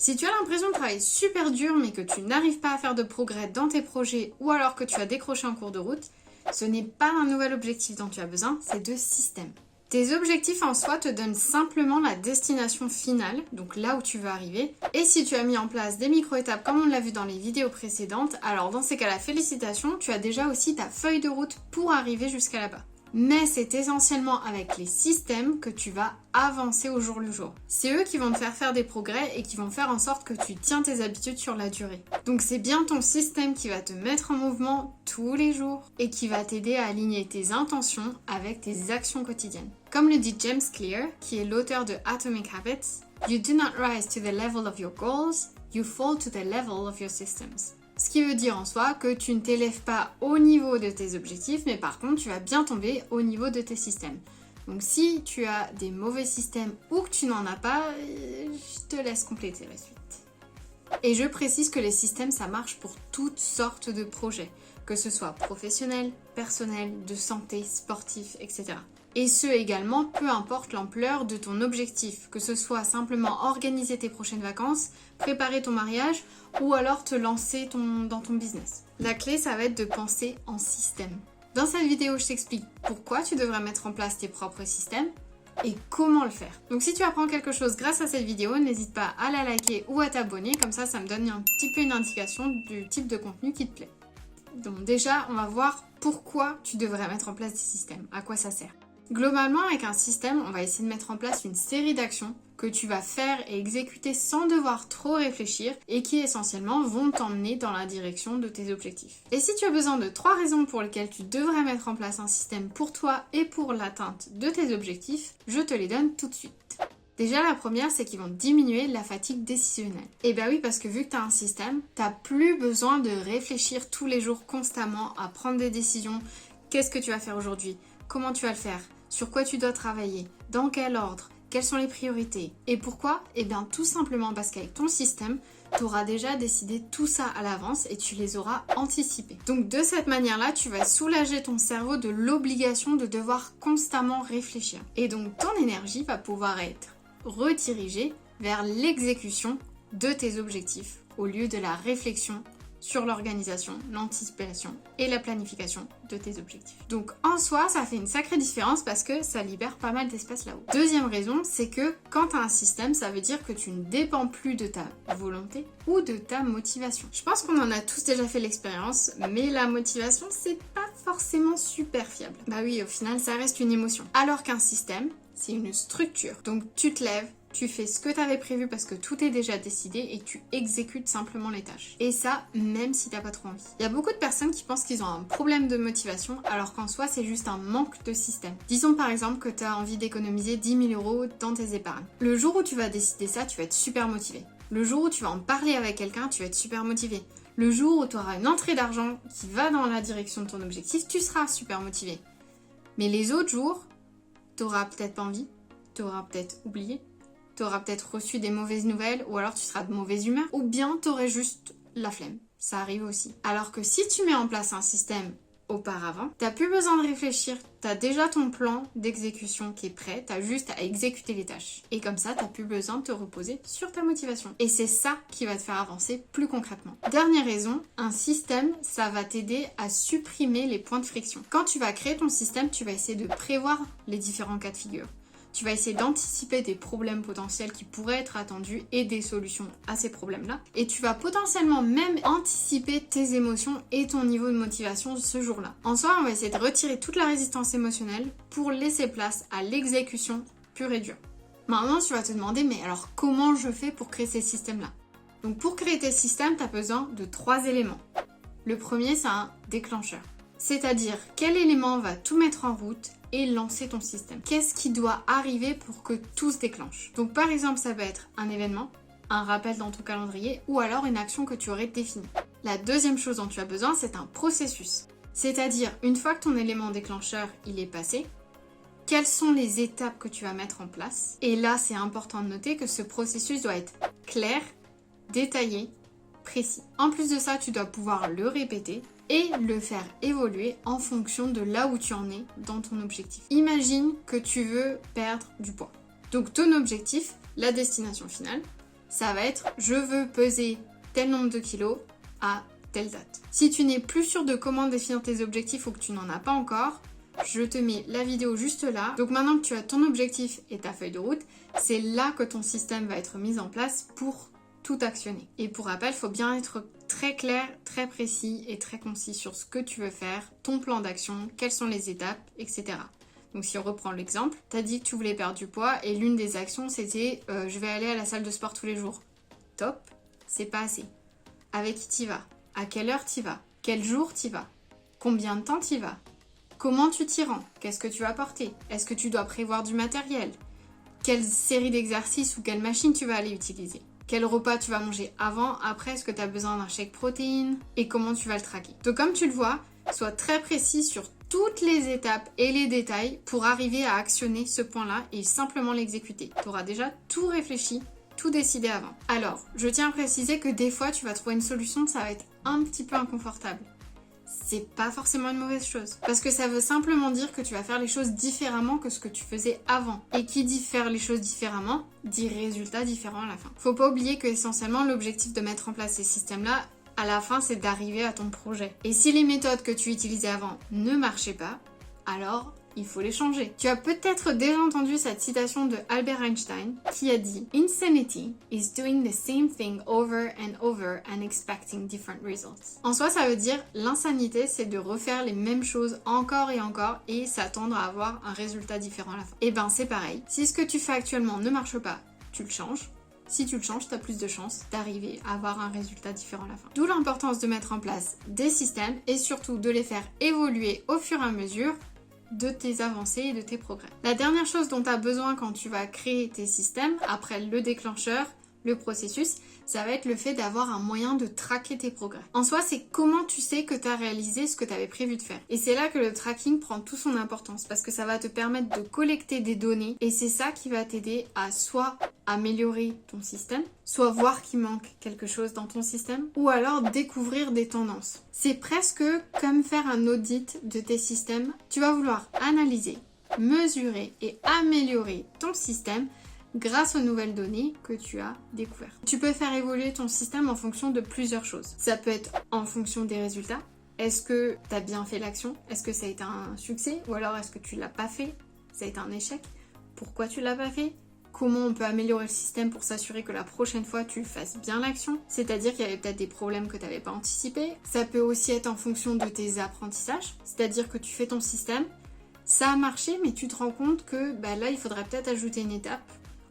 Si tu as l'impression de travailler super dur mais que tu n'arrives pas à faire de progrès dans tes projets ou alors que tu as décroché en cours de route, ce n'est pas un nouvel objectif dont tu as besoin, c'est de système. Tes objectifs en soi te donnent simplement la destination finale, donc là où tu veux arriver. Et si tu as mis en place des micro-étapes comme on l'a vu dans les vidéos précédentes, alors dans ces cas-là, félicitations, tu as déjà aussi ta feuille de route pour arriver jusqu'à là-bas. Mais c'est essentiellement avec les systèmes que tu vas avancer au jour le jour. C'est eux qui vont te faire des progrès et qui vont faire en sorte que tu tiens tes habitudes sur la durée. Donc c'est bien ton système qui va te mettre en mouvement tous les jours et qui va t'aider à aligner tes intentions avec tes actions quotidiennes. Comme le dit James Clear, qui est l'auteur de Atomic Habits, "You do not rise to the level of your goals, you fall to the level of your systems." Ce qui veut dire en soi que tu ne t'élèves pas au niveau de tes objectifs, mais par contre tu vas bien tomber au niveau de tes systèmes. Donc si tu as des mauvais systèmes ou que tu n'en as pas, je te laisse compléter la suite. Et je précise que les systèmes, ça marche pour toutes sortes de projets, que ce soit professionnel, personnel, de santé, sportif, etc. Et ce également, peu importe l'ampleur de ton objectif, que ce soit simplement organiser tes prochaines vacances, préparer ton mariage ou alors te lancer dans ton business. La clé, ça va être de penser en système. Dans cette vidéo, je t'explique pourquoi tu devrais mettre en place tes propres systèmes et comment le faire. Donc si tu apprends quelque chose grâce à cette vidéo, n'hésite pas à la liker ou à t'abonner, comme ça me donne un petit peu une indication du type de contenu qui te plaît. Donc déjà, on va voir pourquoi tu devrais mettre en place des systèmes, à quoi ça sert. Globalement, avec un système, on va essayer de mettre en place une série d'actions que tu vas faire et exécuter sans devoir trop réfléchir et qui essentiellement vont t'emmener dans la direction de tes objectifs. Et si tu as besoin de 3 raisons pour lesquelles tu devrais mettre en place un système pour toi et pour l'atteinte de tes objectifs, je te les donne tout de suite. Déjà, la première, c'est qu'ils vont diminuer la fatigue décisionnelle. Et bah oui, parce que vu que tu as un système, t'as plus besoin de réfléchir tous les jours constamment à prendre des décisions. Qu'est-ce que tu vas faire aujourd'hui? Comment tu vas le faire? Sur quoi tu dois travailler? Dans quel ordre? Quelles sont les priorités? Et pourquoi? Eh bien tout simplement parce qu'avec ton système, tu auras déjà décidé tout ça à l'avance et tu les auras anticipés. Donc de cette manière-là, tu vas soulager ton cerveau de l'obligation de devoir constamment réfléchir. Et donc ton énergie va pouvoir être redirigée vers l'exécution de tes objectifs au lieu de la réflexion sur l'organisation, l'anticipation et la planification de tes objectifs. Donc en soi, ça fait une sacrée différence parce que ça libère pas mal d'espace là-haut. Deuxième raison, c'est que quand tu as un système, ça veut dire que tu ne dépends plus de ta volonté ou de ta motivation. Je pense qu'on en a tous déjà fait l'expérience, mais la motivation, c'est pas forcément super fiable. Bah oui, au final, ça reste une émotion. Alors qu'un système, c'est une structure. Donc tu te lèves, tu fais ce que tu avais prévu parce que tout est déjà décidé et tu exécutes simplement les tâches. Et ça, même si t'as pas trop envie. Il y a beaucoup de personnes qui pensent qu'ils ont un problème de motivation alors qu'en soi, c'est juste un manque de système. Disons par exemple que tu as envie d'économiser 10 000 € dans tes épargnes. Le jour où tu vas décider ça, tu vas être super motivé. Le jour où tu vas en parler avec quelqu'un, tu vas être super motivé. Le jour où tu auras une entrée d'argent qui va dans la direction de ton objectif, tu seras super motivé. Mais les autres jours, t'auras peut-être pas envie, t'auras peut-être oublié, t'auras peut-être reçu des mauvaises nouvelles ou alors tu seras de mauvaise humeur ou bien t'aurais juste la flemme. Ça arrive aussi. Alors que si tu mets en place un système auparavant, t'as plus besoin de réfléchir, t'as déjà ton plan d'exécution qui est prêt, t'as juste à exécuter les tâches. Et comme ça, t'as plus besoin de te reposer sur ta motivation. Et c'est ça qui va te faire avancer plus concrètement. Dernière raison, un système, ça va t'aider à supprimer les points de friction. Quand tu vas créer ton système, tu vas essayer de prévoir les différents cas de figure. Tu vas essayer d'anticiper des problèmes potentiels qui pourraient être attendus et des solutions à ces problèmes-là. Et tu vas potentiellement même anticiper tes émotions et ton niveau de motivation ce jour-là. En soi, on va essayer de retirer toute la résistance émotionnelle pour laisser place à l'exécution pure et dure. Maintenant, tu vas te demander, mais alors comment je fais pour créer ces systèmes-là? Donc pour créer tes systèmes, tu as besoin de 3 éléments. Le premier, c'est un déclencheur. C'est-à-dire, quel élément va tout mettre en route et lancer ton système? Qu'est-ce qui doit arriver pour que tout se déclenche? Donc par exemple, ça peut être un événement, un rappel dans ton calendrier ou alors une action que tu aurais définie. La deuxième chose dont tu as besoin, c'est un processus. C'est-à-dire, une fois que ton élément déclencheur il est passé, quelles sont les étapes que tu vas mettre en place? Et là, c'est important de noter que ce processus doit être clair, détaillé, précis. En plus de ça, tu dois pouvoir le répéter et le faire évoluer en fonction de là où tu en es dans ton objectif. Imagine que tu veux perdre du poids. Donc ton objectif, la destination finale, ça va être je veux peser tel nombre de kilos à telle date. Si tu n'es plus sûr de comment définir tes objectifs ou que tu n'en as pas encore, je te mets la vidéo juste là. Donc maintenant que tu as ton objectif et ta feuille de route, c'est là que ton système va être mis en place pour tout actionner. Et pour rappel, il faut bien être très clair, très précis et très concis sur ce que tu veux faire, ton plan d'action, quelles sont les étapes, etc. Donc si on reprend l'exemple, tu as dit que tu voulais perdre du poids et l'une des actions c'était je vais aller à la salle de sport tous les jours. Top, c'est pas assez. Avec qui t'y vas? À quelle heure t'y vas? Quel jour t'y vas? Combien de temps t'y vas? Comment tu t'y rends? Qu'est-ce que tu vas porter? Est-ce que tu dois prévoir du matériel? Quelle série d'exercices ou quelle machine tu vas aller utiliser? Quel repas tu vas manger avant, après? Est-ce que tu as besoin d'un shake protéine? Et comment tu vas le traquer? Donc comme tu le vois, sois très précis sur toutes les étapes et les détails pour arriver à actionner ce point-là et simplement l'exécuter. Tu auras déjà tout réfléchi, tout décidé avant. Alors, je tiens à préciser que des fois, tu vas trouver une solution, ça va être un petit peu inconfortable. C'est pas forcément une mauvaise chose. Parce que ça veut simplement dire que tu vas faire les choses différemment que ce que tu faisais avant. Et qui dit faire les choses différemment, dit résultats différents à la fin. Faut pas oublier que essentiellement l'objectif de mettre en place ces systèmes-là, à la fin, c'est d'arriver à ton projet. Et si les méthodes que tu utilisais avant ne marchaient pas, alors il faut les changer. Tu as peut-être déjà entendu cette citation de Albert Einstein qui a dit "Insanity is doing the same thing over and over and expecting different results." En soi, ça veut dire l'insanité, c'est de refaire les mêmes choses encore et encore et s'attendre à avoir un résultat différent à la fin. Et ben c'est pareil. Si ce que tu fais actuellement ne marche pas, tu le changes. Si tu le changes, tu as plus de chances d'arriver à avoir un résultat différent à la fin. D'où l'importance de mettre en place des systèmes et surtout de les faire évoluer au fur et à mesure de tes avancées et de tes progrès. La dernière chose dont tu as besoin quand tu vas créer tes systèmes, après le déclencheur, le processus, ça va être le fait d'avoir un moyen de traquer tes progrès. En soi, c'est comment tu sais que tu as réalisé ce que tu avais prévu de faire. Et c'est là que le tracking prend toute son importance parce que ça va te permettre de collecter des données et c'est ça qui va t'aider à soit améliorer ton système, soit voir qu'il manque quelque chose dans ton système ou alors découvrir des tendances. C'est presque comme faire un audit de tes systèmes. Tu vas vouloir analyser, mesurer et améliorer ton système grâce aux nouvelles données que tu as découvertes. Tu peux faire évoluer ton système en fonction de plusieurs choses. Ça peut être en fonction des résultats. Est-ce que tu as bien fait l'action? Est-ce que ça a été un succès? Ou alors est-ce que tu l'as pas fait? Ça a été un échec? Pourquoi tu l'as pas fait? Comment on peut améliorer le système pour s'assurer que la prochaine fois tu fasses bien l'action? C'est-à-dire qu'il y avait peut-être des problèmes que tu n'avais pas anticipés. Ça peut aussi être en fonction de tes apprentissages. C'est-à-dire que tu fais ton système, ça a marché mais tu te rends compte que là il faudrait peut-être ajouter une étape.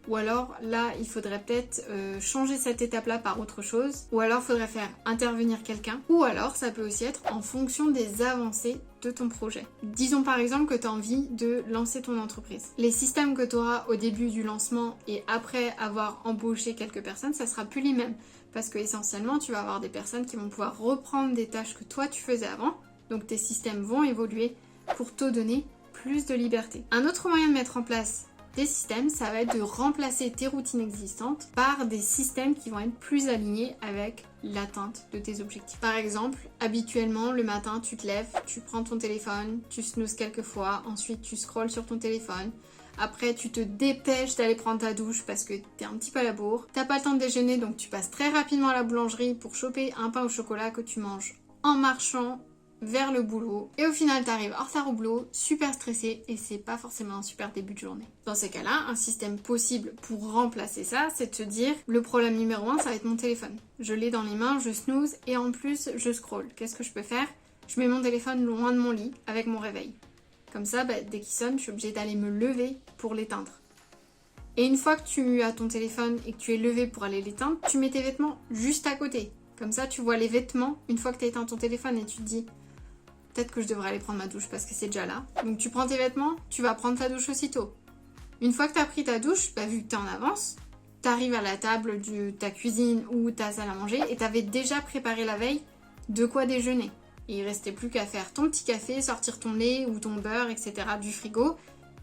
Ou alors là, il faudrait peut-être changer cette étape-là par autre chose. Ou alors, il faudrait faire intervenir quelqu'un. Ou alors, ça peut aussi être en fonction des avancées de ton projet. Disons par exemple que tu as envie de lancer ton entreprise. Les systèmes que tu auras au début du lancement et après avoir embauché quelques personnes, ça sera plus les mêmes. Parce que essentiellement, tu vas avoir des personnes qui vont pouvoir reprendre des tâches que toi tu faisais avant. Donc tes systèmes vont évoluer pour te donner plus de liberté. Un autre moyen de mettre en place des systèmes, ça va être de remplacer tes routines existantes par des systèmes qui vont être plus alignés avec l'atteinte de tes objectifs. Par exemple, habituellement, le matin, tu te lèves, tu prends ton téléphone, tu snoozes quelques fois, ensuite tu scrolles sur ton téléphone, après tu te dépêches d'aller prendre ta douche parce que t'es un petit peu à la bourre, t'as pas le temps de déjeuner donc tu passes très rapidement à la boulangerie pour choper un pain au chocolat que tu manges en marchant vers le boulot et au final t'arrives en retard au boulot, super stressé et c'est pas forcément un super début de journée. Dans ces cas-là, un système possible pour remplacer ça, c'est de te dire le problème numéro 1 ça va être mon téléphone. Je l'ai dans les mains, je snooze et en plus je scroll. Qu'est-ce que je peux faire? Je mets mon téléphone loin de mon lit avec mon réveil. Comme ça, dès qu'il sonne, je suis obligée d'aller me lever pour l'éteindre. Et une fois que tu as ton téléphone et que tu es levé pour aller l'éteindre, tu mets tes vêtements juste à côté. Comme ça, tu vois les vêtements une fois que tu as éteint ton téléphone et tu te dis peut-être que je devrais aller prendre ma douche parce que c'est déjà là. Donc tu prends tes vêtements, tu vas prendre ta douche aussitôt. Une fois que tu as pris ta douche, vu que tu es en avance, tu arrives à la table de ta cuisine ou ta salle à manger et tu avais déjà préparé la veille de quoi déjeuner. Et il restait plus qu'à faire ton petit café, sortir ton lait ou ton beurre, etc. du frigo.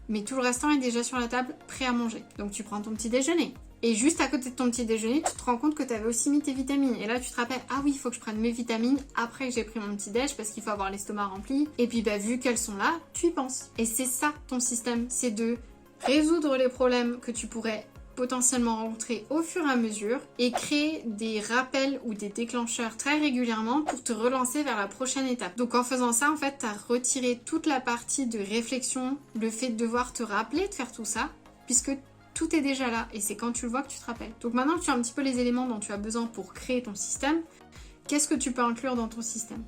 Mais tout le restant est déjà sur la table, prêt à manger. Donc tu prends ton petit déjeuner. Et juste à côté de ton petit déjeuner, tu te rends compte que tu avais aussi mis tes vitamines. Et là, tu te rappelles, ah oui, il faut que je prenne mes vitamines après que j'ai pris mon petit déj parce qu'il faut avoir l'estomac rempli. Et puis, vu qu'elles sont là, tu y penses. Et c'est ça ton système, c'est de résoudre les problèmes que tu pourrais potentiellement rencontrer au fur et à mesure et créer des rappels ou des déclencheurs très régulièrement pour te relancer vers la prochaine étape. Donc en faisant ça, en fait, tu as retiré toute la partie de réflexion, le fait de devoir te rappeler de faire tout ça, puisque tout est déjà là et c'est quand tu le vois que tu te rappelles. Donc maintenant que tu as un petit peu les éléments dont tu as besoin pour créer ton système, qu'est-ce que tu peux inclure dans ton système ?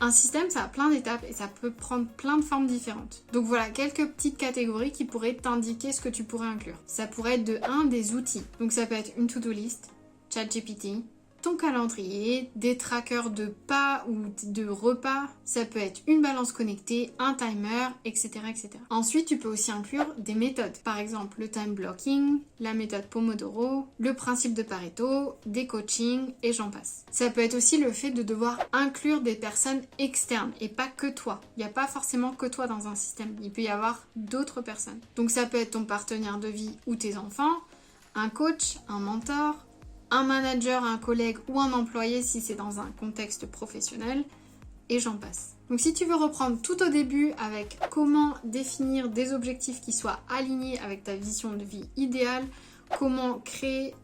Un système, ça a plein d'étapes et ça peut prendre plein de formes différentes. Donc voilà, quelques petites catégories qui pourraient t'indiquer ce que tu pourrais inclure. Ça pourrait être de 1 des outils. Donc ça peut être une to-do list, ChatGPT, ton calendrier, des trackers de pas ou de repas, ça peut être une balance connectée, un timer, etc., etc. Ensuite, tu peux aussi inclure des méthodes. Par exemple, le time blocking, la méthode Pomodoro, le principe de Pareto, des coachings et j'en passe. Ça peut être aussi le fait de devoir inclure des personnes externes et pas que toi. Il n'y a pas forcément que toi dans un système. Il peut y avoir d'autres personnes. Donc ça peut être ton partenaire de vie ou tes enfants, un coach, un mentor, un manager, un collègue ou un employé si c'est dans un contexte professionnel, et j'en passe. Donc si tu veux reprendre tout au début avec comment définir des objectifs qui soient alignés avec ta vision de vie idéale, comment créer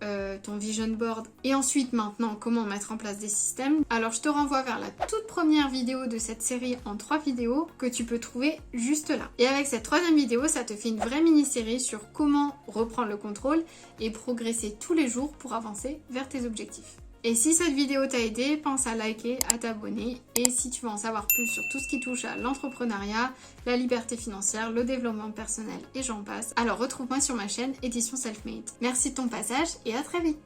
ton vision board et ensuite maintenant comment mettre en place des systèmes, alors je te renvoie vers la toute première vidéo de cette série en 3 vidéos que tu peux trouver juste là. Et avec cette 3e vidéo, ça te fait une vraie mini-série sur comment reprendre le contrôle et progresser tous les jours pour avancer vers tes objectifs. Et si cette vidéo t'a aidé, pense à liker, à t'abonner. Et si tu veux en savoir plus sur tout ce qui touche à l'entrepreneuriat, la liberté financière, le développement personnel et j'en passe, alors retrouve-moi sur ma chaîne Édition Selfmade. Merci de ton passage et à très vite.